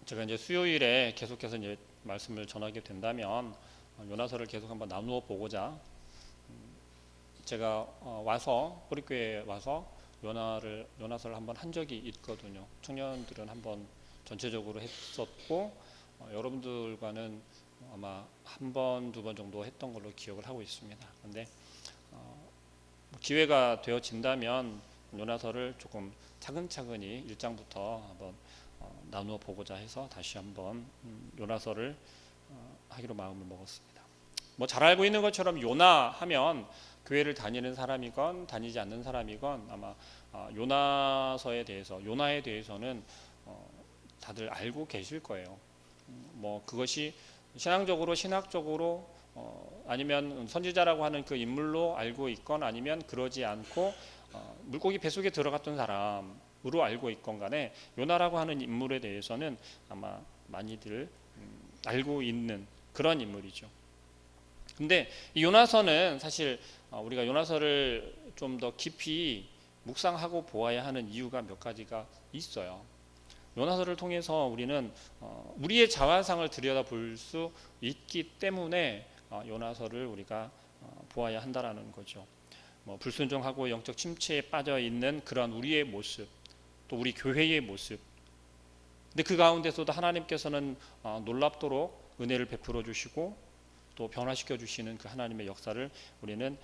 제가 이제 수요일에 계속해서 이제 말씀을 전하게 된다면 요나서를 계속 한번 나누어 보고자 제가 와서 뿌리교회에 와서 요나서를 한번 한 적이 있거든요. 청년들은 한번 전체적으로 했었고 여러분들과는 아마 한 번, 두 번 정도 했던 걸로 기억을 하고 있습니다. 그런데 기회가 되어진다면 요나서를 조금 차근차근히 1장부터 한번 나누어 보고자 해서 다시 한번 요나서를 하기로 마음을 먹었습니다. 뭐 잘 알고 있는 것처럼 요나 하면 교회를 다니는 사람이건 다니지 않는 사람이건 아마 요나에 대해서는 다들 알고 계실 거예요. 뭐 그것이 신학적으로 아니면 선지자라고 하는 그 인물로 알고 있건 아니면 그러지 않고 물고기 뱃속에 들어갔던 사람으로 알고 있건 간에 요나라고 하는 인물에 대해서는 아마 많이들 알고 있는 그런 인물이죠. 근데 이 요나서는 사실 우리가 요나서를 좀 더 깊이 묵상하고 보아야 하는 이유가 몇 가지가 있어요. 요나서를 통해서 우리는 우리의 자화상을 들여다볼 수 있기 때문에 요나서를 우리가 보아야 한다라는 거죠. 뭐 불순종하고 영적 침체에 빠져 있는 그런 우리의 모습, 또 우리 교회의 모습. 근데 그 가운데서도 하나님께서는 놀랍도록 은혜를 베풀어 주시고 또 변화시켜 주시는 그 하나님의 역사를 우리는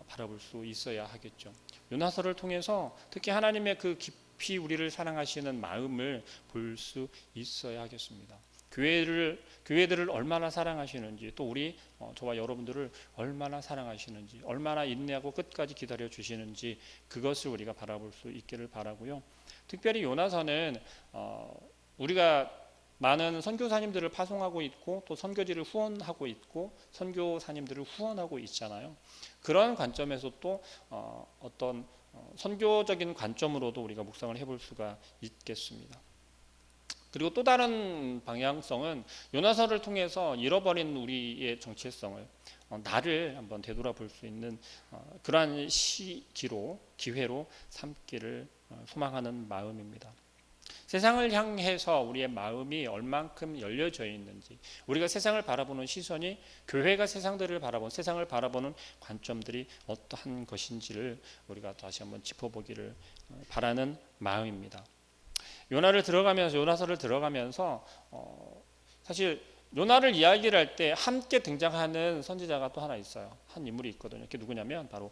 바라볼 수 있어야 하겠죠. 요나서를 통해서 특히 하나님의 그 깊이 우리를 사랑하시는 마음을 볼 수 있어야 하겠습니다. 교회들을 얼마나 사랑하시는지, 또 우리 저와 여러분들을 얼마나 사랑하시는지, 얼마나 인내하고 끝까지 기다려 주시는지, 그것을 우리가 바라볼 수 있기를 바라고요. 특별히 요나서는 우리가 많은 선교사님들을 파송하고 있고 또 선교지를 후원하고 있고 선교사님들을 후원하고 있잖아요. 그런 관점에서 또 어떤 선교적인 관점으로도 우리가 묵상을 해볼 수가 있겠습니다. 그리고 또 다른 방향성은 요나서를 통해서 잃어버린 우리의 정체성을 나를 한번 되돌아볼 수 있는 그러한 기회로 삼기를 소망하는 마음입니다. 세상을 향해서 우리의 마음이 얼만큼 열려져 있는지, 우리가 세상을 바라보는 시선이 교회가 세상을 바라보는 관점들이 어떠한 것인지를 우리가 다시 한번 짚어보기를 바라는 마음입니다. 요나서를 들어가면서 사실 요나를 이야기를 할 때 함께 등장하는 선지자가 또 하나 있어요. 한 인물이 있거든요. 그게 누구냐면 바로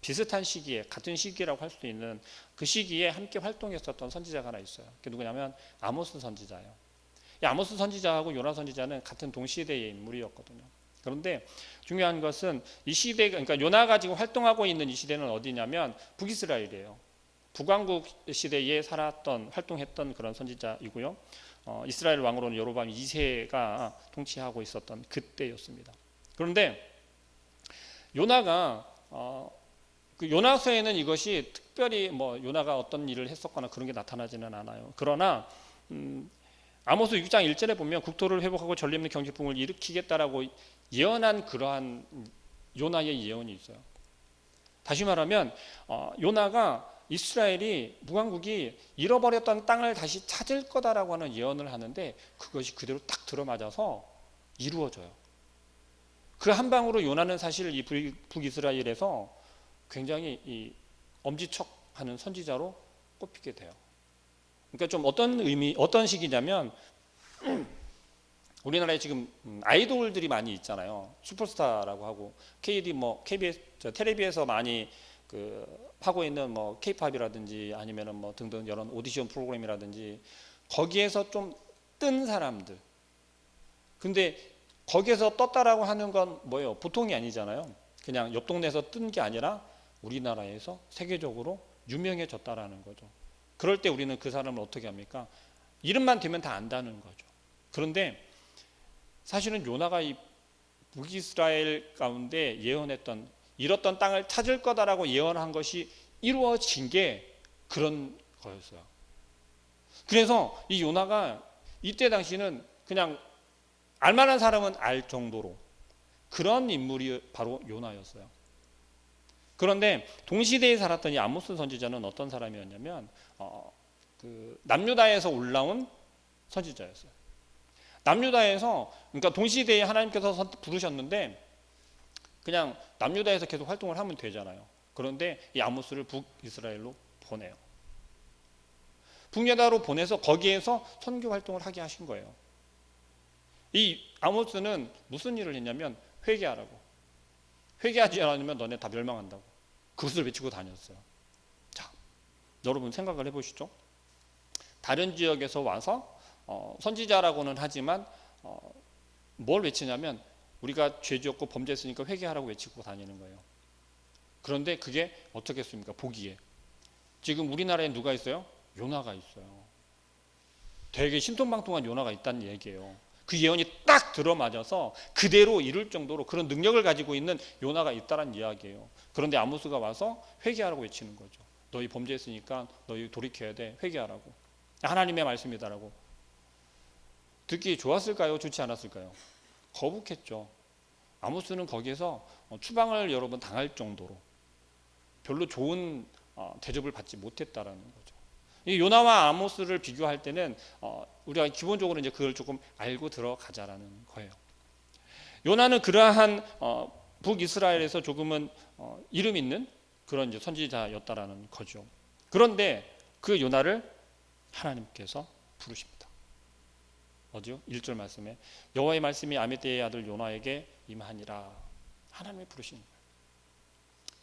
비슷한 시기에, 같은 시기라고 할 수 있는 그 시기에 함께 활동했었던 선지자가 하나 있어요. 그게 누구냐면 아모스 선지자예요. 이 아모스 선지자하고 요나 선지자는 같은 동시대의 인물이었거든요. 그런데 중요한 것은 이 시대, 그러니까 요나가 지금 활동하고 있는 이 시대는 어디냐면 북이스라엘이에요. 북왕국 시대에 활동했던 그런 선지자이고요. 이스라엘 왕으로는 여로보암 2세가 통치하고 있었던 그때였습니다. 그런데 요나가 그 요나서에는 이것이 특별히 뭐 요나가 어떤 일을 했었거나 그런 게 나타나지는 않아요. 그러나 아모스 6장 1절에 보면 국토를 회복하고 전리 없는 경제풍을 일으키겠다라고 예언한 그러한 요나의 예언이 있어요. 다시 말하면 요나가 이스라엘이 북왕국이 잃어버렸던 땅을 다시 찾을 거다라고 하는 예언을 하는데 그것이 그대로 딱 들어맞아서 이루어져요. 그 한 방으로 요나는 사실 이 북이스라엘에서 굉장히 엄지척하는 선지자로 꼽히게 돼요. 그러니까 좀 어떤 시기냐면 우리나라에 지금 아이돌들이 많이 있잖아요. 슈퍼스타라고 하고 KBS 텔레비에서 많이 하고 있는 뭐 K-팝이라든지 아니면은 뭐 등등 여러 오디션 프로그램이라든지 거기에서 좀 뜬 사람들. 근데 거기에서 떴다라고 하는 건 뭐예요? 보통이 아니잖아요. 그냥 옆 동네에서 뜬 게 아니라 우리나라에서 세계적으로 유명해졌다라는 거죠. 그럴 때 우리는 그 사람을 어떻게 합니까? 이름만 되면 다 안다는 거죠. 그런데 사실은 요나가 이 북이스라엘 가운데 예언했던 잃었던 땅을 찾을 거다라고 예언한 것이 이루어진 게 그런 거였어요. 그래서 이 요나가 이때 당시는 그냥 알만한 사람은 알 정도로 그런 인물이 바로 요나였어요. 그런데 동시대에 살았던 이 아모스 선지자는 어떤 사람이었냐면 그 남유다에서 올라온 선지자였어요. 남유다에서, 그러니까 동시대에 하나님께서 부르셨는데 그냥 남유다에서 계속 활동을 하면 되잖아요. 그런데 이 아모스를 북이스라엘로 보내요. 북유다로 보내서 거기에서 선교 활동을 하게 하신 거예요. 이 아모스는 무슨 일을 했냐면 회개하라고. 회개하지 않으면 너네 다 멸망한다고. 그것을 외치고 다녔어요. 자, 여러분 생각을 해보시죠. 다른 지역에서 와서 선지자라고는 하지만 뭘 외치냐면 우리가 죄 지었고 범죄했으니까 회개하라고 외치고 다니는 거예요. 그런데 그게 어떻겠습니까? 보기에. 지금 우리나라에 누가 있어요? 요나가 있어요. 되게 신통방통한 요나가 있다는 얘기예요. 그 예언이 딱 들어맞아서 그대로 이룰 정도로 그런 능력을 가지고 있는 요나가 있다는 이야기예요. 그런데 아모스가 와서 회개하라고 외치는 거죠. 너희 범죄했으니까 너희 돌이켜야 돼. 회개하라고. 하나님의 말씀이다라고. 듣기 좋았을까요? 좋지 않았을까요? 거북했죠. 아모스는 거기에서 추방을 여러 번 당할 정도로 별로 좋은 대접을 받지 못했다라는 거죠. 이 요나와 아모스를 비교할 때는 우리가 기본적으로 이제 그걸 조금 알고 들어가자라는 거예요. 요나는 그러한 북이스라엘에서 조금은 이름 있는 그런 이제 선지자였다라는 거죠. 그런데 그 요나를 하나님께서 부르십니다. 어디요? 1절 말씀에 여호와의 말씀이 아미떼의 아들 요나에게 임하니라. 하나님이 부르시는 거예요.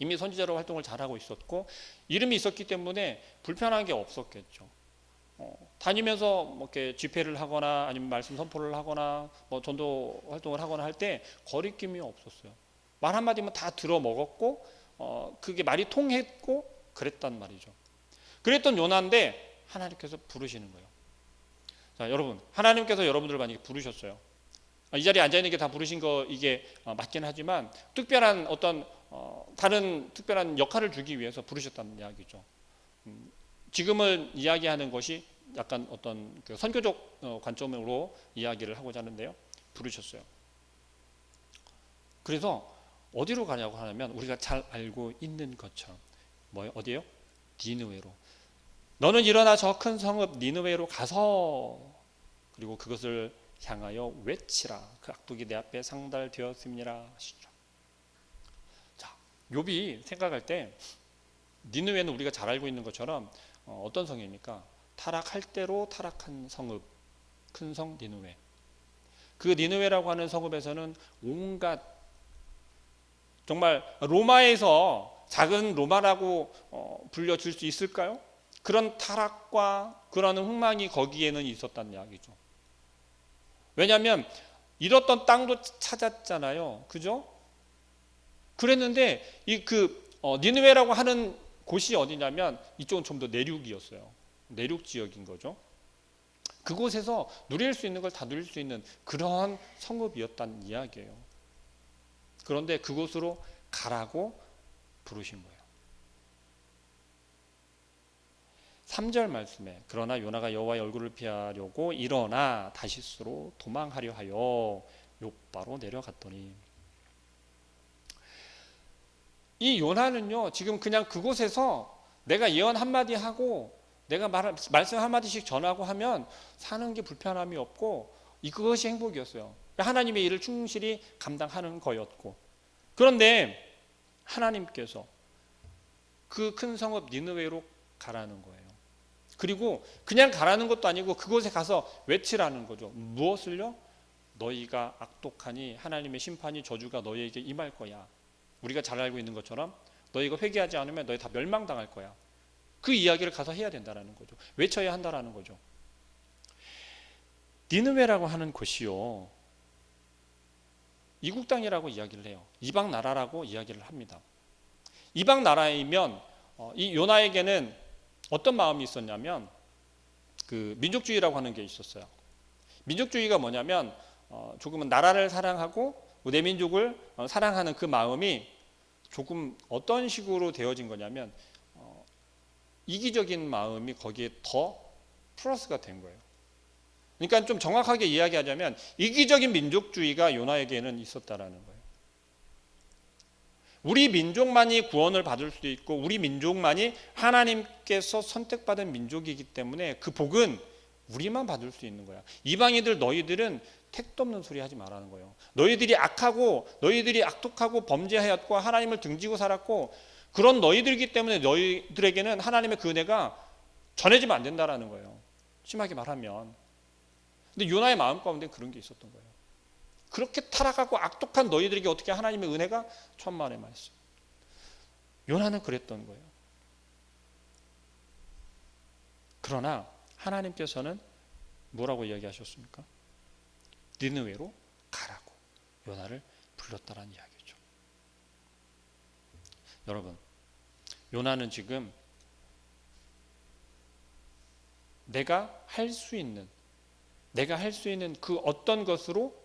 이미 선지자로 활동을 잘하고 있었고 이름이 있었기 때문에 불편한 게 없었겠죠. 다니면서 뭐 이렇게 집회를 하거나 아니면 말씀 선포를 하거나 뭐 전도 활동을 하거나 할 때 거리낌이 없었어요. 말 한마디면 다 들어 먹었고 그게 말이 통했고 그랬단 말이죠. 그랬던 요나인데 하나님께서 부르시는 거예요. 자, 여러분, 하나님께서 여러분들을 만약에 부르셨어요. 이 자리에 앉아 있는 게 다 부르신 거 이게 맞긴 하지만 특별한 어떤 다른 특별한 역할을 주기 위해서 부르셨다는 이야기죠. 지금을 이야기하는 것이 약간 어떤 그 선교적 관점으로 이야기를 하고자 하는데요. 부르셨어요. 그래서 어디로 가냐고 하면 우리가 잘 알고 있는 것처럼 뭐예요? 어디예요? 니느웨로. 너는 일어나 저 큰 성읍 니느웨로 가서 그리고 그것을 향하여 외치라. 그 악독이 내 앞에 상달되었음이라 하시죠. 자, 욥이 생각할 때 니느웨는 우리가 잘 알고 있는 것처럼 어떤 성입니까? 타락할 대로 타락한 성읍, 큰 성 니느웨. 그 니느웨라고 하는 성읍에서는 온갖 정말 로마에서 작은 로마라고 불려질 수 있을까요? 그런 타락과 그런 흥망이 거기에는 있었다는 이야기죠. 왜냐하면 잃었던 땅도 찾았잖아요. 그죠? 그랬는데 니느웨라고 하는 곳이 어디냐면 이쪽은 좀 더 내륙이었어요. 내륙 지역인 거죠. 그곳에서 누릴 수 있는 걸 다 누릴 수 있는 그러한 성읍이었다는 이야기예요. 그런데 그곳으로 가라고 부르신 거예요. 3절 말씀에 그러나 요나가 여호와의 얼굴을 피하려고 일어나 다시스로 도망하려 하여 욥바로 내려갔더니 이 요나는요 지금 그냥 그곳에서 내가 예언 한마디 하고 내가 말씀 한마디씩 전하고 하면 사는 게 불편함이 없고 그것이 행복이었어요. 하나님의 일을 충실히 감당하는 거였고 그런데 하나님께서 그 큰 성읍 니느웨로 가라는 거예요. 그리고 그냥 가라는 것도 아니고 그곳에 가서 외치라는 거죠. 무엇을요? 너희가 악독하니 하나님의 심판이 저주가 너희에게 임할 거야. 우리가 잘 알고 있는 것처럼 너희가 회개하지 않으면 너희 다 멸망당할 거야. 그 이야기를 가서 해야 된다는 거죠. 외쳐야 한다는 거죠. 니느웨라고 하는 곳이요 이국 땅이라고 이야기를 해요. 이방 나라라고 이야기를 합니다. 이방 나라이면 이 요나에게는 어떤 마음이 있었냐면 그 민족주의라고 하는 게 있었어요. 민족주의가 뭐냐면 조금은 나라를 사랑하고 내 민족을 사랑하는 그 마음이 조금 어떤 식으로 되어진 거냐면 이기적인 마음이 거기에 더 플러스가 된 거예요. 그러니까 좀 정확하게 이야기하자면 이기적인 민족주의가 요나에게는 있었다라는 거예요. 우리 민족만이 구원을 받을 수도 있고 우리 민족만이 하나님께서 선택받은 민족이기 때문에 그 복은 우리만 받을 수 있는 거야. 이방인들 너희들은 택도 없는 소리 하지 말라는 거예요. 너희들이 악하고 너희들이 악독하고 범죄하였고 하나님을 등지고 살았고 그런 너희들이기 때문에 너희들에게는 하나님의 그 은혜가 전해지면 안 된다라는 거예요. 심하게 말하면. 근데 요나의 마음 가운데 그런 게 있었던 거예요. 그렇게 타락하고 악독한 너희들에게 어떻게 하나님의 은혜가 천만에 많았어요. 요나는 그랬던 거예요. 그러나 하나님께서는 뭐라고 이야기하셨습니까? 니느웨로 가라고 요나를 불렀다라는 이야기죠. 여러분, 요나는 지금 내가 할 수 있는 그 어떤 것으로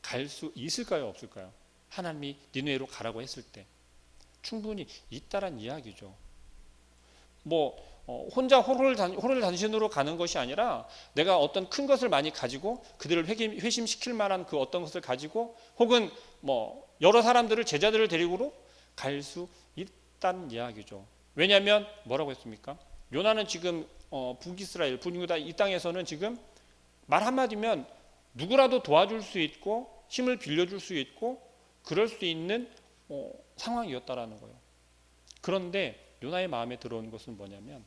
갈 수 있을까요? 없을까요? 하나님이 니느웨로 가라고 했을 때 충분히 있다란 이야기죠. 혼자 호롤단신으로 가는 것이 아니라 내가 어떤 큰 것을 많이 가지고 그들을 회심시킬 만한 그 어떤 것을 가지고 혹은 여러 사람들을 제자들을 데리고 갈 수 있다는 이야기죠. 왜냐하면 뭐라고 했습니까? 요나는 지금 북이스라엘, 북유다 이 땅에서는 지금 말 한마디면 누구라도 도와줄 수 있고 힘을 빌려줄 수 있고 그럴 수 있는 상황이었다라는 거예요. 그런데 요나의 마음에 들어온 것은 뭐냐면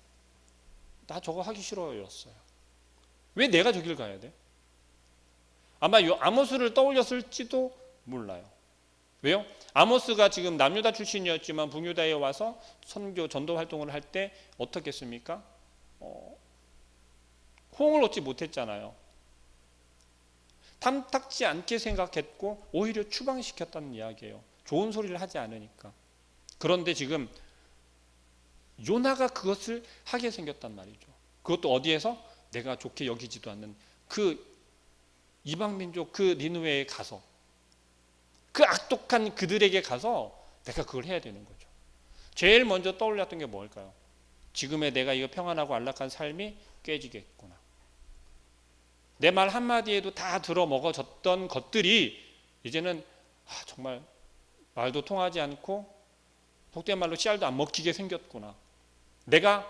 나 저거 하기 싫어였어요. 왜 내가 저길 가야 돼? 아마 아모스를 떠올렸을지도 몰라요. 왜요? 아모스가 지금 남유다 출신이었지만 북유다에 와서 선교 전도 활동을 할 때 어떻게 했습니까? 호응을 얻지 못했잖아요. 탐탁지 않게 생각했고 오히려 추방시켰다는 이야기예요. 좋은 소리를 하지 않으니까. 그런데 지금 요나가 그것을 하게 생겼단 말이죠. 그것도 어디에서? 내가 좋게 여기지도 않는 그 이방민족 그 니느웨에 가서 그 악독한 그들에게 가서 내가 그걸 해야 되는 거죠. 제일 먼저 떠올렸던 게 뭘까요? 지금의 내가 이거 평안하고 안락한 삶이 깨지겠구나. 내 말 한마디에도 다 들어먹어졌던 것들이 이제는 정말 말도 통하지 않고 속된 말로 씨알도 안 먹히게 생겼구나. 내가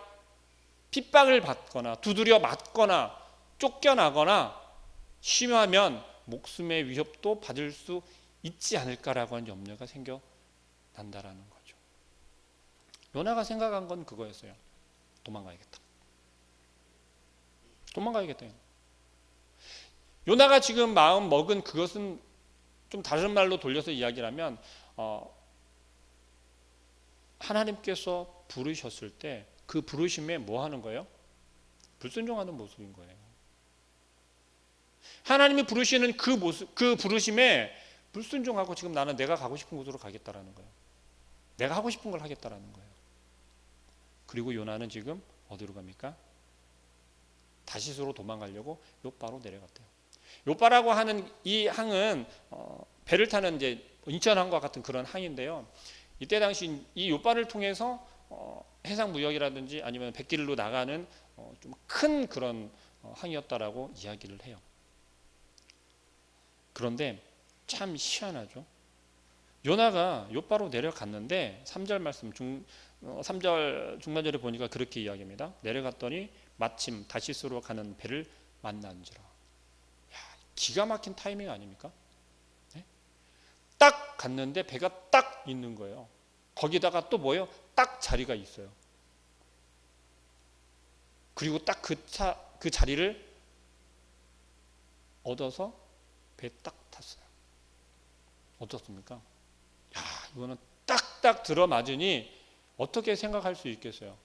핍박을 받거나 두드려 맞거나 쫓겨나거나 심하면 목숨의 위협도 받을 수 있지 않을까라고 하는 염려가 생겨난다라는 거죠. 요나가 생각한 건 그거였어요. 도망가야겠다. 요나가 지금 마음 먹은 그것은 좀 다른 말로 돌려서 이야기를 하면 하나님께서 부르셨을 때 그 부르심에 뭐 하는 거예요? 불순종하는 모습인 거예요. 하나님이 부르시는 그 모습, 그 부르심에 불순종하고 지금 나는 내가 가고 싶은 곳으로 가겠다라는 거예요. 내가 하고 싶은 걸 하겠다라는 거예요. 그리고 요나는 지금 어디로 갑니까? 다시스로 도망가려고 요바로 내려갔대요. 요바라고 하는 이 항은 배를 타는 이제 인천항과 같은 그런 항인데요. 이때 당시 이 요바를 통해서 해상 무역이라든지 아니면 백길로 나가는 좀 큰 그런 항이었다라고 이야기를 해요. 그런데 참 희한하죠. 요나가 요바로 내려갔는데 3절 말씀 3절 중반절에 보니까 그렇게 이야기합니다. 내려갔더니 마침 다시스로 가는 배를 만난지라. 기가 막힌 타이밍 아닙니까? 네? 딱 갔는데 배가 딱 있는 거예요. 거기다가 또 뭐예요? 딱 자리가 있어요. 그리고 딱 그 자리를 얻어서 배에 딱 탔어요. 어떻습니까? 이거는 딱딱 들어맞으니 어떻게 생각할 수 있겠어요?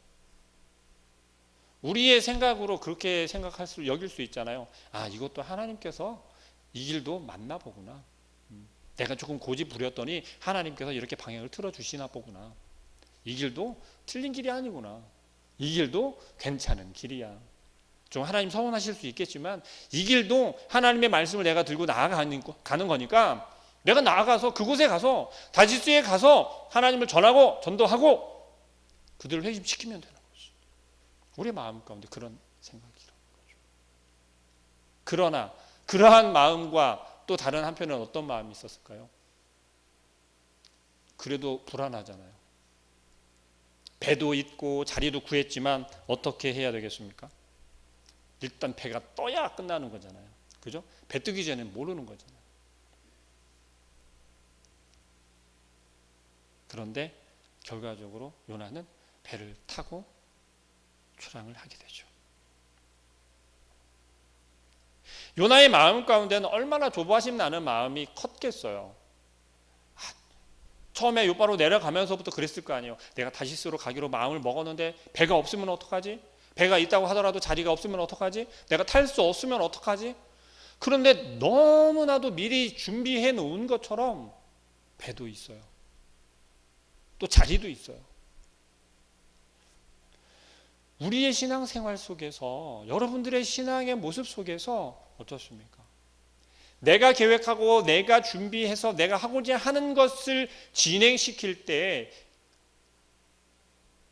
우리의 생각으로 그렇게 여길 수 있잖아요. 이것도 하나님께서 이 길도 맞나 보구나. 내가 조금 고집 부렸더니 하나님께서 이렇게 방향을 틀어주시나 보구나. 이 길도 틀린 길이 아니구나. 이 길도 괜찮은 길이야. 좀 하나님 서운하실 수 있겠지만 이 길도 하나님의 말씀을 내가 들고 나아가는 거니까 내가 나아가서 그곳에 가서 다시스에 가서 하나님을 전하고 전도하고 그들을 회심시키면 되는 거지. 우리 마음 가운데 그런 생각이라는 거죠. 그러나 그러한 마음과 또 다른 한편은 어떤 마음이 있었을까요? 그래도 불안하잖아요. 배도 있고 자리도 구했지만 어떻게 해야 되겠습니까? 일단 배가 떠야 끝나는 거잖아요. 그죠? 배 뜨기 전에 모르는 거잖아요. 그런데 결과적으로 요나는 배를 타고 출항을 하게 되죠. 요나의 마음 가운데는 얼마나 조바심 나는 마음이 컸겠어요. 처음에 요바로 내려가면서부터 그랬을 거 아니에요. 내가 다시스로 가기로 마음을 먹었는데 배가 없으면 어떡하지? 배가 있다고 하더라도 자리가 없으면 어떡하지? 내가 탈 수 없으면 어떡하지? 그런데 너무나도 미리 준비해 놓은 것처럼 배도 있어요. 또 자리도 있어요. 우리의 신앙생활 속에서, 여러분들의 신앙의 모습 속에서 어떻습니까? 내가 계획하고 내가 준비해서 내가 하고자 하는 것을 진행시킬 때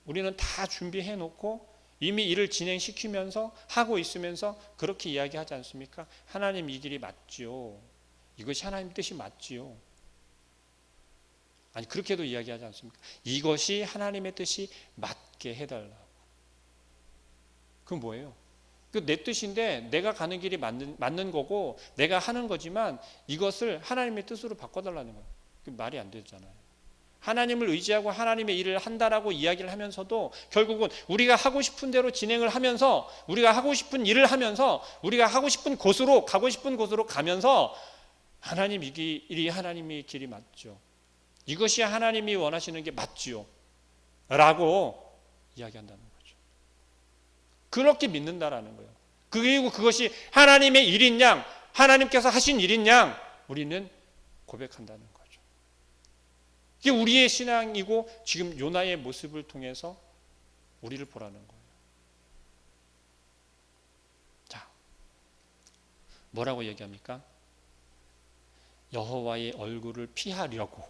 우리는 다 준비해 놓고 이미 일을 진행시키면서 하고 있으면서 그렇게 이야기하지 않습니까? 하나님 이 길이 맞지요. 이것이 하나님 뜻이 맞지요. 아니 그렇게도 이야기하지 않습니까? 이것이 하나님의 뜻이 맞게 해달라고. 그건 뭐예요? 그 내 뜻인데 내가 가는 길이 맞는 거고 내가 하는 거지만 이것을 하나님의 뜻으로 바꿔달라는 거예요. 그 말이 안 되잖아요. 하나님을 의지하고 하나님의 일을 한다라고 이야기를 하면서도 결국은 우리가 하고 싶은 대로 진행을 하면서 우리가 하고 싶은 일을 하면서 우리가 하고 싶은 곳으로 가고 싶은 곳으로 가면서 하나님 이 길이 하나님의 길이 맞죠. 이것이 하나님이 원하시는 게 맞지요. 라고 이야기한다는 거죠. 그렇게 믿는다라는 거예요. 그리고 그것이 하나님의 일인 양, 하나님께서 하신 일인 양 우리는 고백한다는 거죠. 이게 우리의 신앙이고 지금 요나의 모습을 통해서 우리를 보라는 거예요. 자, 뭐라고 얘기합니까? 여호와의 얼굴을 피하려고.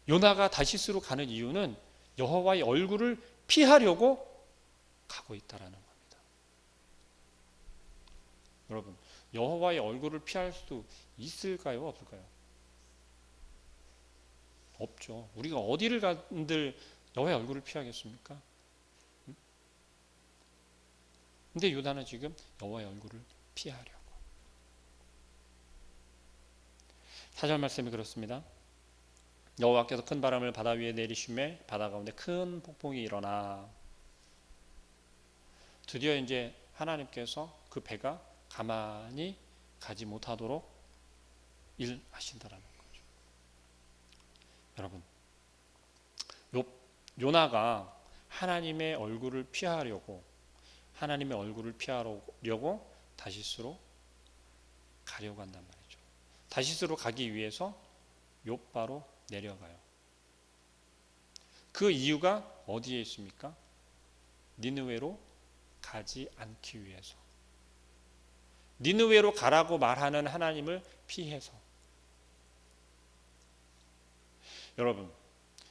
요나가 다시스로 가는 이유는 여호와의 얼굴을 피하려고 가고 있다라는 겁니다. 여러분, 여호와의 얼굴을 피할 수 있을까요? 없을까요? 없죠. 우리가 어디를 간들 여호와의 얼굴을 피하겠습니까? 근데 요나는 지금 여호와의 얼굴을 피하려고. 4절 말씀이 그렇습니다. 여호와께서 큰 바람을 바다 위에 내리시매 바다 가운데 큰 폭풍이 일어나. 드디어 이제 하나님께서 그 배가 가만히 가지 못하도록 일하신다라는 거죠. 여러분, 요나가 하나님의 얼굴을 피하려고 다시스로 가려고 한단 말이죠. 다시스로 가기 위해서 욥바로 내려가요. 그 이유가 어디에 있습니까? 니느웨로 가지 않기 위해서. 니느웨로 가라고 말하는 하나님을 피해서. 여러분,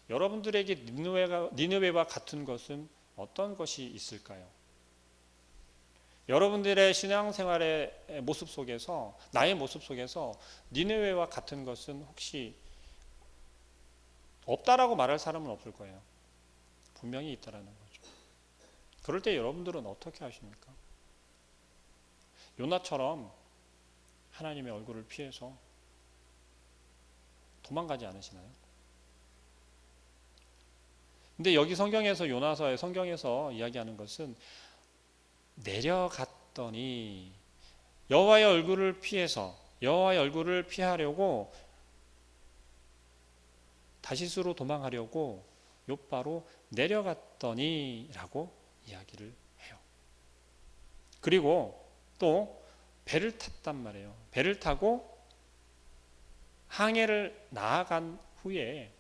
여러분들에게 니느웨와 같은 것은 어떤 것이 있을까요? 여러분들의 신앙생활의 모습 속에서, 나의 모습 속에서 니느웨와 같은 것은 혹시 없다라고 말할 사람은 없을 거예요. 분명히 있다라는 거죠. 그럴 때 여러분들은 어떻게 하십니까? 요나처럼 하나님의 얼굴을 피해서 도망가지 않으시나요? 근데 여기 요나서의 성경에서 이야기하는 것은 내려갔더니 여호와의 얼굴을 피하려고 다시스로 도망하려고 욥바로 내려갔더니라고 이야기를 해요. 그리고 또 배를 탔단 말이에요. 배를 타고 항해를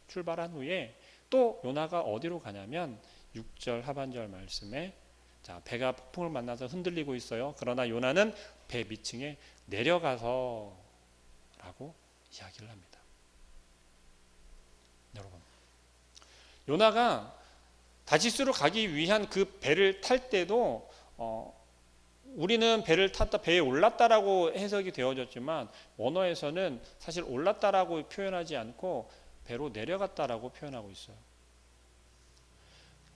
출발한 후에 또 요나가 어디로 가냐면 6절 하반절 말씀에 자, 배가 폭풍을 만나서 흔들리고 있어요. 그러나 요나는 배 밑층에 내려가서 라고 이야기를 합니다. 여러분, 요나가 다시스로 가기 위한 그 배를 탈 때도 우리는 배를 탔다, 배에 올랐다라고 해석이 되어졌지만 원어에서는 사실 올랐다라고 표현하지 않고 배로 내려갔다라고 표현하고 있어요.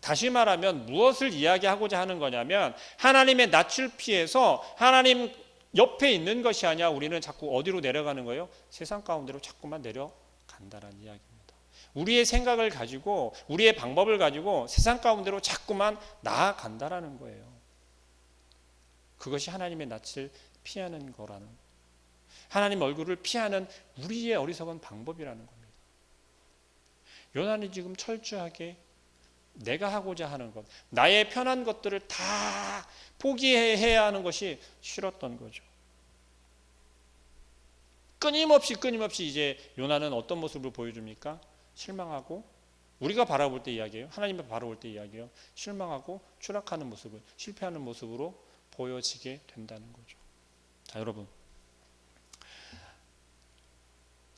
다시 말하면 무엇을 이야기하고자 하는 거냐면 하나님의 낯을 피해서 하나님 옆에 있는 것이 아니라 우리는 자꾸 어디로 내려가는 거예요? 세상 가운데로 자꾸만 내려간다는 이야기입니다. 우리의 생각을 가지고 우리의 방법을 가지고 세상 가운데로 자꾸만 나아간다라는 거예요. 그것이 하나님의 낯을 피하는 거라는, 하나님 얼굴을 피하는 우리의 어리석은 방법이라는 겁니다. 요나는 지금 철저하게 내가 하고자 하는 것, 나의 편한 것들을 다 포기해야 하는 것이 싫었던 거죠. 끊임없이 이제 요나는 어떤 모습을 보여줍니까? 실망하고, 우리가 바라볼 때 이야기해요. 하나님이 바라볼 때 이야기해요. 실망하고 추락하는 모습을, 실패하는 모습으로 보여지게 된다는 거죠. 자, 여러분,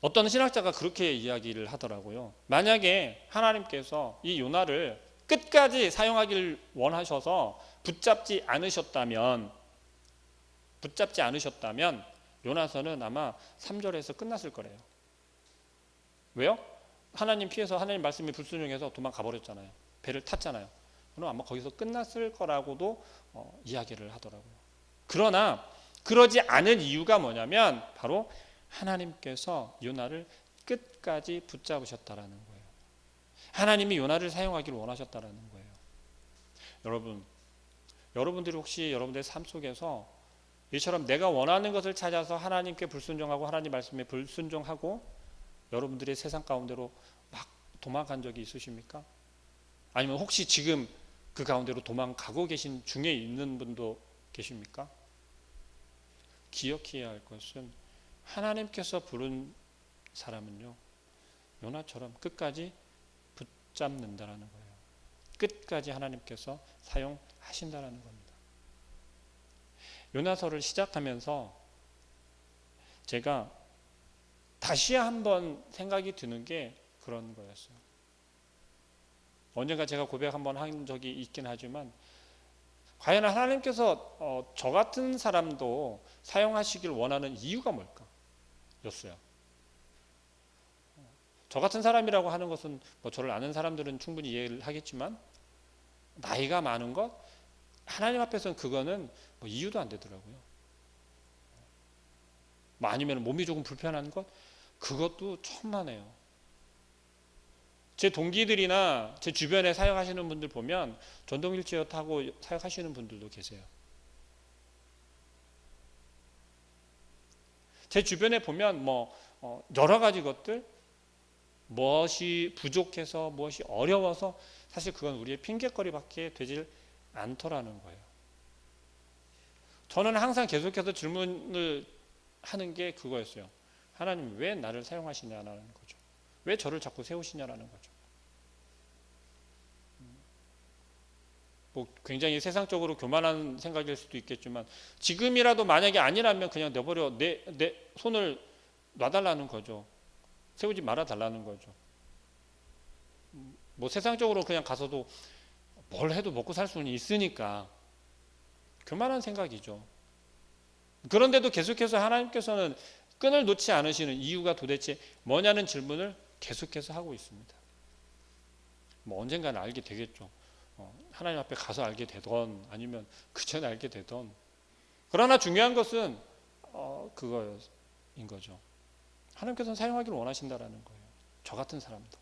어떤 신학자가 그렇게 이야기를 하더라고요. 만약에 하나님께서 이 요나를 끝까지 사용하길 원하셔서 붙잡지 않으셨다면 요나서는 아마 3절에서 끝났을 거래요. 왜요? 하나님 피해서 하나님 말씀에 불순종해서 도망가 버렸잖아요. 배를 탔잖아요. 그럼 아마 거기서 끝났을 거라고도 이야기를 하더라고요. 그러나 그러지 않은 이유가 뭐냐면 바로 하나님께서 요나를 끝까지 붙잡으셨다라는 거예요. 하나님이 요나를 사용하기를 원하셨다라는 거예요. 여러분들이 혹시 여러분들의 삶 속에서 이처럼 내가 원하는 것을 찾아서 하나님께 불순종하고 하나님 말씀에 불순종하고 여러분들의 세상 가운데로 막 도망간 적이 있으십니까? 아니면 혹시 지금 그 가운데로 도망가고 계신 중에 있는 분도 계십니까? 기억해야 할 것은 하나님께서 부른 사람은요, 요나처럼 끝까지 붙잡는다라는 거예요. 끝까지 하나님께서 사용하신다라는 겁니다. 요나서를 시작하면서 제가 다시 한번 생각이 드는 게 그런 거였어요. 언젠가 제가 고백 한번 한 적이 있긴 하지만 과연 하나님께서 저 같은 사람도 사용하시길 원하는 이유가 뭘까? 였어요. 저 같은 사람이라고 하는 것은 뭐 저를 아는 사람들은 충분히 이해를 하겠지만 나이가 많은 것, 하나님 앞에서는 그거는 뭐 이유도 안 되더라고요. 뭐 아니면 몸이 조금 불편한 것, 그것도 천만에요. 제 동기들이나 제 주변에 사역하시는 분들 보면 전동 휠체어 타고 사역하시는 분들도 계세요. 제 주변에 보면 뭐 여러 가지 것들, 무엇이 부족해서 무엇이 어려워서 사실 그건 우리의 핑계거리밖에 되질 않더라는 거예요. 저는 항상 계속해서 질문을 하는 게 그거였어요. 하나님 왜 나를 사용하시냐라는 거죠. 왜 저를 자꾸 세우시냐라는 거죠. 뭐 굉장히 세상적으로 교만한 생각일 수도 있겠지만 지금이라도 만약에 아니라면 그냥 내버려 내 손을 놔달라는 거죠. 세우지 말아달라는 거죠. 뭐 세상적으로 그냥 가서도 뭘 해도 먹고 살 수는 있으니까 교만한 생각이죠. 그런데도 계속해서 하나님께서는 끈을 놓지 않으시는 이유가 도대체 뭐냐는 질문을 계속해서 하고 있습니다. 뭐 언젠가는 알게 되겠죠. 하나님 앞에 가서 알게 되던 아니면 그 전에 알게 되던, 그러나 중요한 것은 그거인 거죠. 하나님께서는 사용하기를 원하신다라는 거예요. 저 같은 사람도.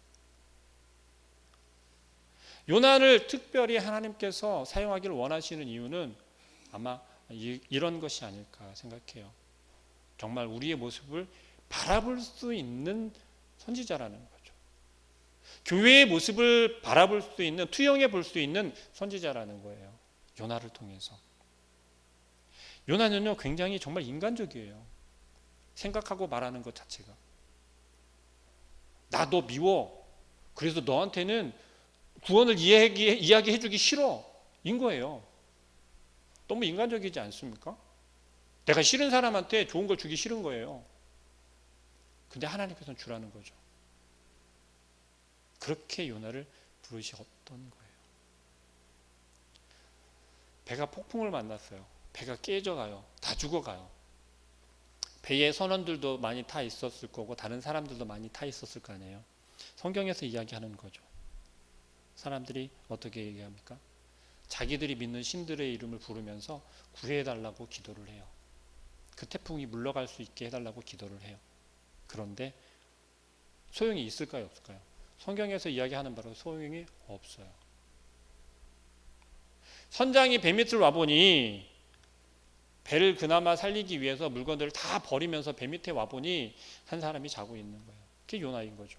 요나를 특별히 하나님께서 사용하기를 원하시는 이유는 아마 이런 것이 아닐까 생각해요. 정말 우리의 모습을 바라볼 수 있는 선지자라는 거죠. 교회의 모습을 바라볼 수 있는, 투영해 볼 수 있는 선지자라는 거예요. 요나를 통해서. 요나는요 굉장히 정말 인간적이에요. 생각하고 말하는 것 자체가. 나 너 미워. 그래서 너한테는 구원을 이야기해 주기 싫어. 인 거예요. 너무 인간적이지 않습니까? 내가 싫은 사람한테 좋은 걸 주기 싫은 거예요. 근데 하나님께서는 주라는 거죠. 그렇게 요나를 부르셨던 거예요. 배가 폭풍을 만났어요. 배가 깨져가요. 다 죽어가요. 배에 선원들도 많이 타 있었을 거고 다른 사람들도 많이 타 있었을 거 아니에요. 성경에서 이야기하는 거죠. 사람들이 어떻게 얘기합니까? 자기들이 믿는 신들의 이름을 부르면서 구해달라고 기도를 해요. 그 태풍이 물러갈 수 있게 해달라고 기도를 해요. 그런데 소용이 있을까요, 없을까요? 성경에서 이야기하는 바로 소용이 없어요. 선장이 배 밑을 와보니, 배를 그나마 살리기 위해서 물건들을 다 버리면서 배 밑에 와보니 한 사람이 자고 있는 거예요. 그게 요나인 거죠.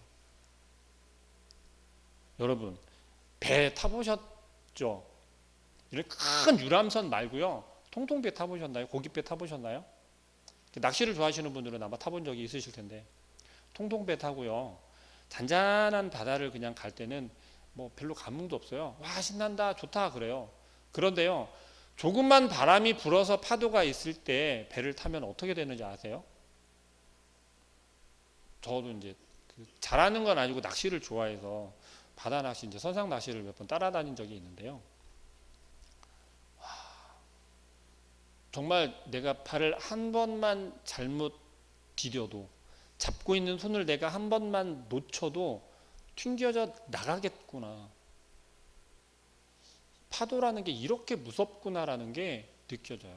여러분, 배 타보셨죠? 이런 큰 유람선 말고요, 통통배 타보셨나요? 고깃배 타보셨나요? 낚시를 좋아하시는 분들은 아마 타본 적이 있으실 텐데, 통통배 타고요, 잔잔한 바다를 그냥 갈 때는 뭐 별로 감흥도 없어요. 와, 신난다, 좋다 그래요. 그런데요, 조금만 바람이 불어서 파도가 있을 때 배를 타면 어떻게 되는지 아세요? 저도 이제 잘하는 건 아니고 낚시를 좋아해서 바다 낚시, 이제 선상 낚시를 몇 번 따라다닌 적이 있는데요. 정말 내가 팔을 한 번만 잘못 디뎌도, 잡고 있는 손을 내가 한 번만 놓쳐도 튕겨져 나가겠구나. 파도라는 게 이렇게 무섭구나라는 게 느껴져요.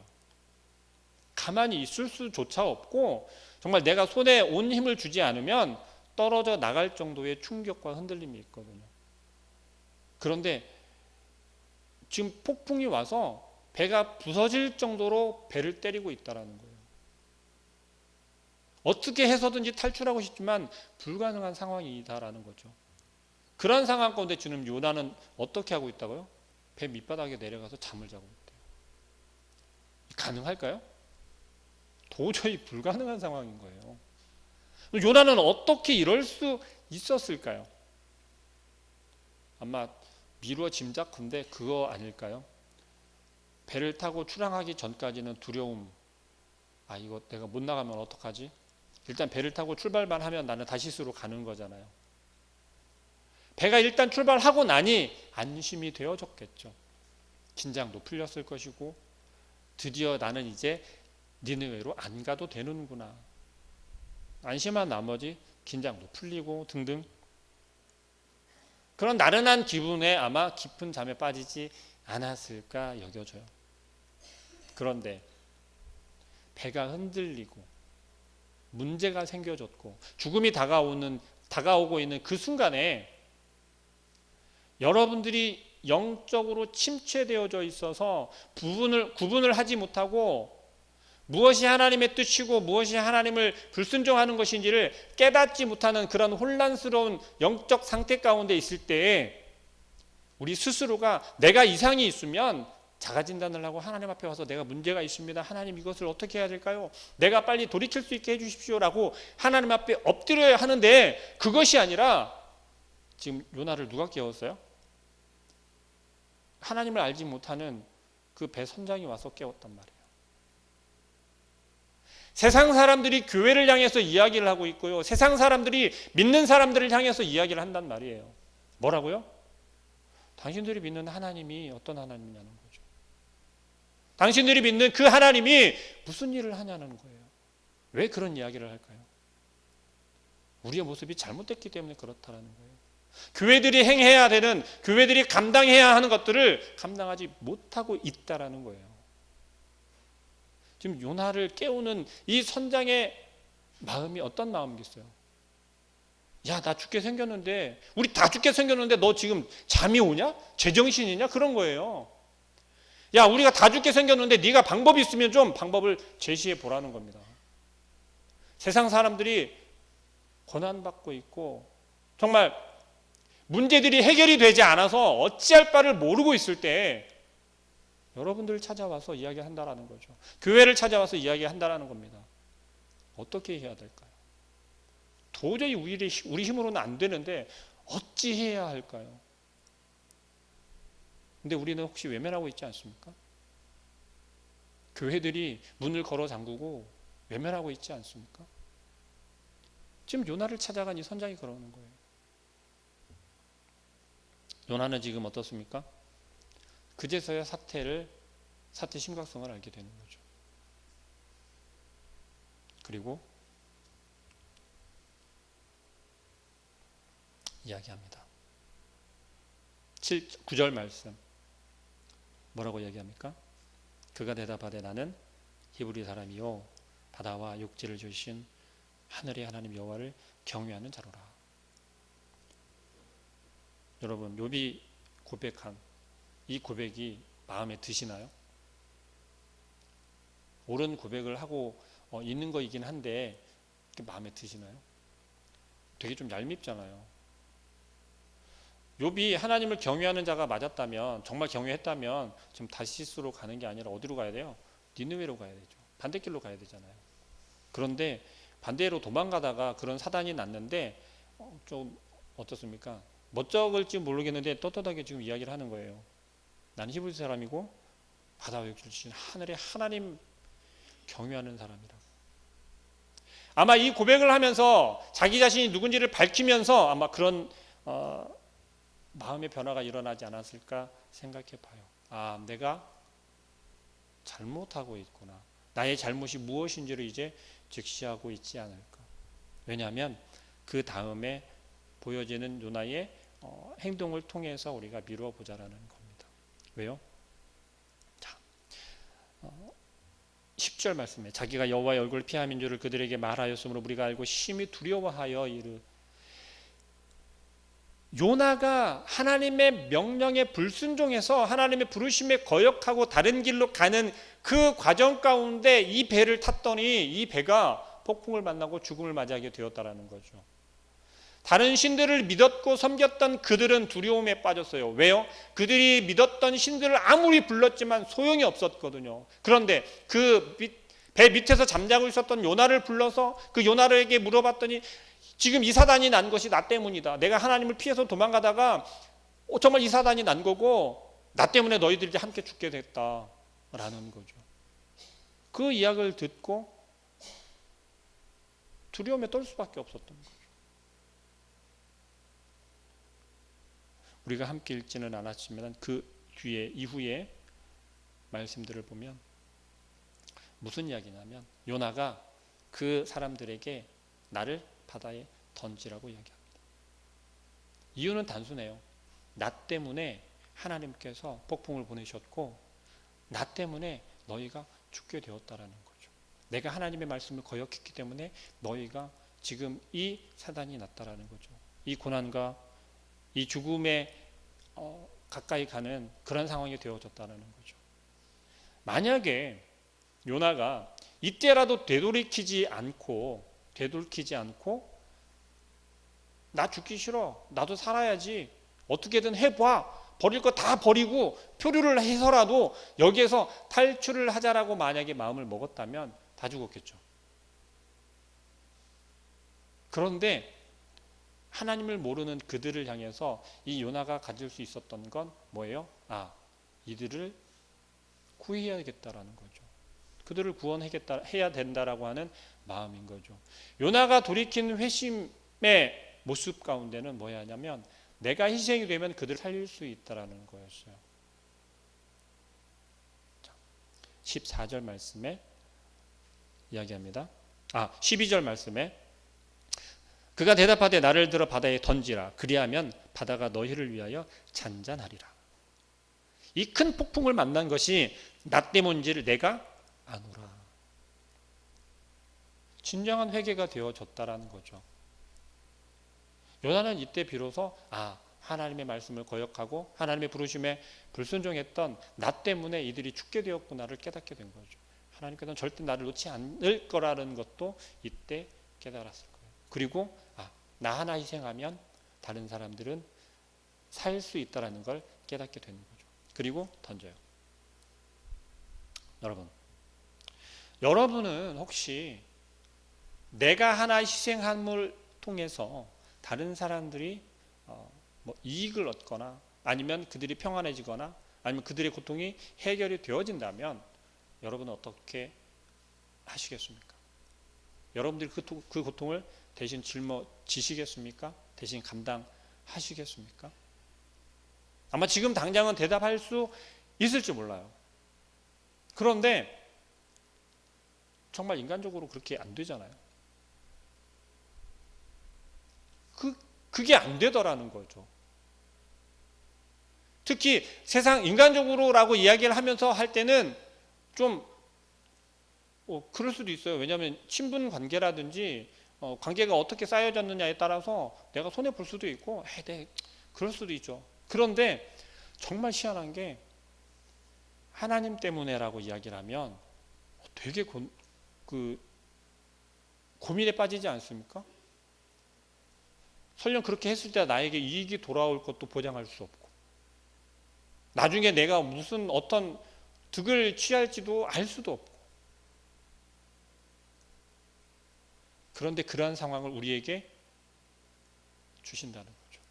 가만히 있을 수조차 없고, 정말 내가 손에 온 힘을 주지 않으면 떨어져 나갈 정도의 충격과 흔들림이 있거든요. 그런데 지금 폭풍이 와서 배가 부서질 정도로 배를 때리고 있다는 거예요. 어떻게 해서든지 탈출하고 싶지만 불가능한 상황이다라는 거죠. 그런 상황 가운데 지금 요나는 어떻게 하고 있다고요? 배 밑바닥에 내려가서 잠을 자고 있대요. 가능할까요? 도저히 불가능한 상황인 거예요. 요나는 어떻게 이럴 수 있었을까요? 아마 미루어 짐작컨대 그거 아닐까요? 배를 타고 출항하기 전까지는 두려움, 이거 내가 못 나가면 어떡하지? 일단 배를 타고 출발만 하면 나는 다시스로 가는 거잖아요. 배가 일단 출발하고 나니 안심이 되어졌겠죠. 긴장도 풀렸을 것이고, 드디어 나는 이제 니느웨로 안 가도 되는구나. 안심한 나머지 긴장도 풀리고 등등. 그런 나른한 기분에 아마 깊은 잠에 빠지지 않았을까 여겨져요. 그런데 배가 흔들리고 문제가 생겨졌고 죽음이 다가오고 있는 그 순간에 여러분들이 영적으로 침체되어져 있어서 구분을 하지 못하고 무엇이 하나님의 뜻이고 무엇이 하나님을 불순종하는 것인지를 깨닫지 못하는 그런 혼란스러운 영적 상태 가운데 있을 때에 우리 스스로가 내가 이상이 있으면 자가진단을 하고 하나님 앞에 와서 내가 문제가 있습니다. 하나님 이것을 어떻게 해야 될까요? 내가 빨리 돌이킬 수 있게 해주십시오라고 하나님 앞에 엎드려야 하는데, 그것이 아니라 지금 요나를 누가 깨웠어요? 하나님을 알지 못하는 그 배 선장이 와서 깨웠단 말이에요. 세상 사람들이 교회를 향해서 이야기를 하고 있고요, 세상 사람들이 믿는 사람들을 향해서 이야기를 한단 말이에요. 뭐라고요? 당신들이 믿는 하나님이 어떤 하나님이냐는 거죠. 당신들이 믿는 그 하나님이 무슨 일을 하냐는 거예요. 왜 그런 이야기를 할까요? 우리의 모습이 잘못됐기 때문에 그렇다는 거예요. 교회들이 행해야 되는, 교회들이 감당해야 하는 것들을 감당하지 못하고 있다라는 거예요. 지금 요나를 깨우는 이 선장의 마음이 어떤 마음이겠어요? 야, 나 죽게 생겼는데, 우리 다 죽게 생겼는데 너 지금 잠이 오냐? 제정신이냐? 그런 거예요. 야, 우리가 다 죽게 생겼는데 네가 방법이 있으면 좀 방법을 제시해 보라는 겁니다. 세상 사람들이 고난받고 있고 정말 문제들이 해결이 되지 않아서 어찌할 바를 모르고 있을 때 여러분들을 찾아와서 이야기한다라는 거죠. 교회를 찾아와서 이야기한다라는 겁니다. 어떻게 해야 될까요? 도저히 우리 힘으로는 안 되는데 어찌 해야 할까요? 근데 우리는 혹시 외면하고 있지 않습니까? 교회들이 문을 걸어 잠그고 외면하고 있지 않습니까? 지금 요나를 찾아간 이 선장이 그러는 거예요. 요나는 지금 어떻습니까? 그제서야 사태 심각성을 알게 되는 거죠. 그리고 이야기합니다. 9절 말씀 뭐라고 얘기합니까? 그가 대답하되 나는 히브리 사람이요 바다와 육지를 주신 하늘의 하나님 여호와를 경외하는 자로라. 여러분, 욥이 고백한 이 고백이 마음에 드시나요? 옳은 고백을 하고 있는 거이긴 한데 마음에 드시나요? 되게 좀 얄밉잖아요. 욥이 하나님을 경외하는 자가 맞았다면, 정말 경외했다면 지금 다시스로 가는 게 아니라 어디로 가야 돼요? 니느웨로 가야 되죠. 반대길로 가야 되잖아요. 그런데 반대로 도망가다가 그런 사단이 났는데 좀 어떻습니까? 멋쩍을지 모르겠는데 떳떳하게 지금 이야기를 하는 거예요. 나는 히브리 사람이고 바다와 육지를 주신 하늘의 하나님 경외하는 사람이라. 아마 이 고백을 하면서 자기 자신이 누군지를 밝히면서 아마 그런 마음의 변화가 일어나지 않았을까 생각해 봐요. 아, 내가 잘못하고 있구나. 나의 잘못이 무엇인지를 이제 직시하고 있지 않을까. 왜냐하면 그 다음에 보여지는 요나의 행동을 통해서 우리가 미루어 보자라는 겁니다. 왜요? 자, 10절 말씀에 자기가 여호와의 얼굴을 피함인 줄을 그들에게 말하였으므로 우리가 알고 심히 두려워하여 요나가 하나님의 명령에 불순종해서 하나님의 부르심에 거역하고 다른 길로 가는 그 과정 가운데 이 배를 탔더니 이 배가 폭풍을 만나고 죽음을 맞이하게 되었다라는 거죠. 다른 신들을 믿었고 섬겼던 그들은 두려움에 빠졌어요. 왜요? 그들이 믿었던 신들을 아무리 불렀지만 소용이 없었거든요. 그런데 그 배 밑에서 잠자고 있었던 요나를 불러서 그 요나에게 물어봤더니 지금 이 사단이 난 것이 나 때문이다. 내가 하나님을 피해서 도망가다가 정말 이 사단이 난 거고 나 때문에 너희들이 함께 죽게 됐다라는 거죠. 그 이야기를 듣고 두려움에 떨 수밖에 없었던 거죠. 우리가 함께 읽지는 않았지만 그 뒤에 이후에 말씀들을 보면 무슨 이야기냐면 요나가 그 사람들에게 나를 바다에 던지라고 이야기합니다. 이유는 단순해요. 나 때문에 하나님께서 폭풍을 보내셨고 나 때문에 너희가 죽게 되었다라는 거죠. 내가 하나님의 말씀을 거역했기 때문에 너희가 지금 이 사단이 났다라는 거죠. 이 고난과 이 죽음에 가까이 가는 그런 상황이 되어졌다는 거죠. 만약에 요나가 이때라도 되돌이키지 않고 나 죽기 싫어, 나도 살아야지, 어떻게든 해봐, 버릴 거 다 버리고 표류를 해서라도 여기에서 탈출을 하자라고 만약에 마음을 먹었다면 다 죽었겠죠. 그런데 하나님을 모르는 그들을 향해서 이 요나가 가질 수 있었던 건 뭐예요? 이들을 구해야겠다라는 거죠. 그들을 구원해야 된다라고 하는 마음인 거죠. 요나가 돌이킨 회심의 모습 가운데는 뭐냐면 내가 희생이 되면 그들을 살릴 수 있다라는 거였어요. 14절 말씀에 이야기합니다. 12절 말씀에 그가 대답하되 나를 들어 바다에 던지라. 그리하면 바다가 너희를 위하여 잔잔하리라. 이 큰 폭풍을 만난 것이 나 때문인지를 내가 아노라. 진정한 회개가 되어졌다라는 거죠. 요나는 이때 비로소 하나님의 말씀을 거역하고 하나님의 부르심에 불순종했던 나 때문에 이들이 죽게 되었구나를 깨닫게 된 거죠. 하나님께서는 절대 나를 놓지 않을 거라는 것도 이때 깨달았을 거예요. 그리고 나 하나 희생하면 다른 사람들은 살 수 있다는 걸 깨닫게 되는 거죠. 그리고 던져요. 여러분은 혹시 내가 하나 희생함을 통해서 다른 사람들이 이익을 얻거나 아니면 그들이 평안해지거나 아니면 그들의 고통이 해결이 되어진다면 여러분은 어떻게 하시겠습니까? 여러분들이 그 고통을 대신 짊어지시겠습니까? 대신 감당하시겠습니까? 아마 지금 당장은 대답할 수 있을지 몰라요. 그런데 정말 인간적으로 그렇게 안 되잖아요. 그게 안 되더라는 거죠. 특히 세상 인간적으로라고 이야기를 하면서 할 때는 좀 그럴 수도 있어요. 왜냐하면 친분 관계라든지 관계가 어떻게 쌓여졌느냐에 따라서 내가 손해 볼 수도 있고, 네, 그럴 수도 있죠. 그런데 정말 희한한 게 하나님 때문에라고 이야기를 하면 되게 고민에 빠지지 않습니까? 설령 그렇게 했을 때 나에게 이익이 돌아올 것도 보장할 수 없고, 나중에 내가 무슨 어떤 득을 취할지도 알 수도 없고, 그런데 그러한 상황을 우리에게 주신다는 거죠.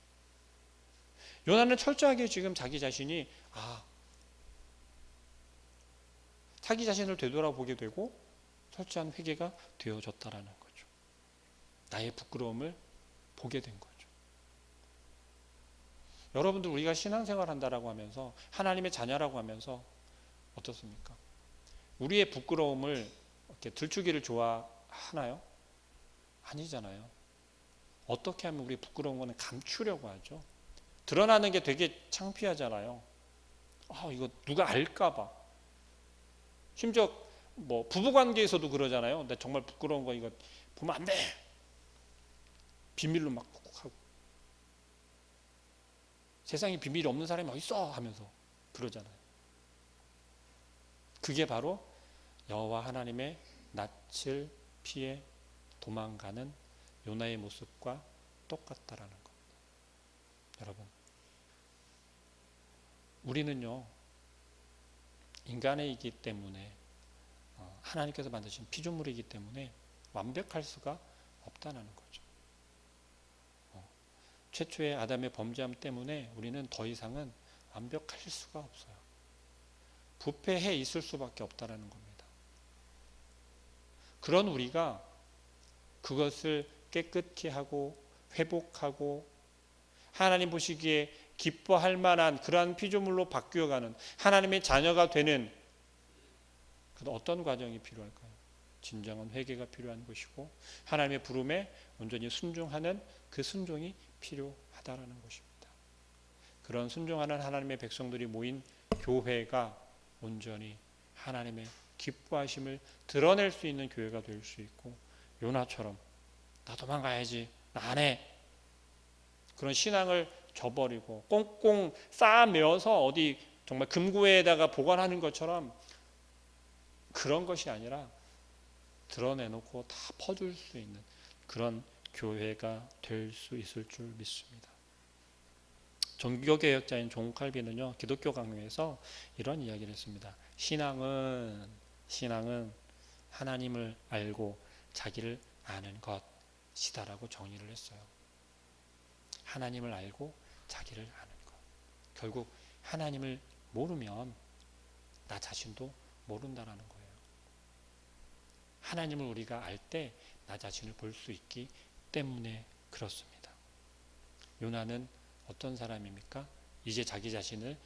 요나는 철저하게 지금 자기 자신이 자기 자신을 되돌아보게 되고 철저한 회개가 되어졌다라는 거죠. 나의 부끄러움을 보게 된 거죠. 여러분들, 우리가 신앙생활 한다라고 하면서, 하나님의 자녀라고 하면서 어떻습니까? 우리의 부끄러움을 이렇게 들추기를 좋아하나요? 아니잖아요. 어떻게 하면 우리 부끄러운 거는 감추려고 하죠. 드러나는 게 되게 창피하잖아요. 이거 누가 알까봐. 심지어 부부관계에서도 그러잖아요. 나 정말 부끄러운 거 이거 보면 안 돼. 비밀로 막 하고. 세상에 비밀이 없는 사람이 어디 있어 하면서 그러잖아요. 그게 바로 여호와 하나님의 낯을 피해 도망가는 요나의 모습과 똑같다라는 겁니다. 여러분, 우리는요, 인간이기 때문에, 하나님께서 만드신 피조물이기 때문에 완벽할 수가 없다는 거죠. 최초의 아담의 범죄함 때문에 우리는 더 이상은 완벽할 수가 없어요. 부패해 있을 수밖에 없다는 겁니다. 그런 우리가 그것을 깨끗게 하고 회복하고 하나님 보시기에 기뻐할 만한 그러한 피조물로 바뀌어가는 하나님의 자녀가 되는 어떤 과정이 필요할까요? 진정한 회개가 필요한 것이고 하나님의 부름에 온전히 순종하는 그 순종이 필요하다라는 것입니다. 그런 순종하는 하나님의 백성들이 모인 교회가 온전히 하나님의 기뻐하심을 드러낼 수 있는 교회가 될 수 있고, 요나처럼 나 도망가야지, 나 안 해, 그런 신앙을 저버리고 꽁꽁 쌓아매어서 어디 정말 금고에다가 보관하는 것처럼 그런 것이 아니라 드러내놓고 다 퍼줄 수 있는 그런 교회가 될 수 있을 줄 믿습니다. 종교개혁자인 존 칼빈은요, 기독교 강요에서 이런 이야기를 했습니다. 신앙은 하나님을 알고 자기를 아는 것이다라고 정의를 했어요. 하나님을 알고 자기를 아는 것. 결국 하나님을 모르면 나 자신도 모른다라는 거예요. 하나님을 우리가 알 때 나 자신을 볼 수 있기 때문에 그렇습니다. 요나는 어떤 사람입니까? 이제 자기 자신을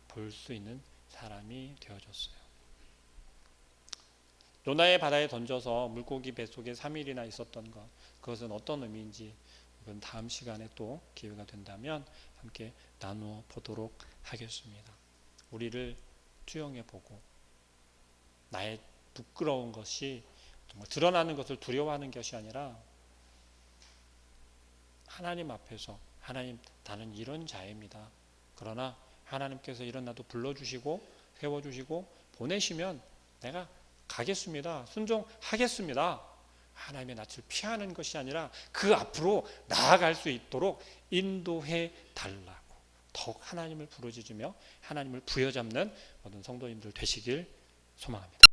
볼 수 있는 사람이 되어졌어요. 요나의 바다에 던져서 물고기 뱃속에 3일이나 있었던 것, 그것은 어떤 의미인지 이건 다음 시간에 또 기회가 된다면 함께 나누어 보도록 하겠습니다. 우리를 투영해 보고 나의 부끄러운 것이 정말 드러나는 것을 두려워하는 것이 아니라 하나님 앞에서, 하나님, 나는 이런 자입니다. 그러나 하나님께서 이런 나도 불러주시고 세워주시고 보내시면 내가 가겠습니다. 순종하겠습니다. 하나님의 낯을 피하는 것이 아니라 그 앞으로 나아갈 수 있도록 인도해 달라고 더욱 하나님을 부르짖으며 하나님을 부여잡는 모든 성도님들 되시길 소망합니다.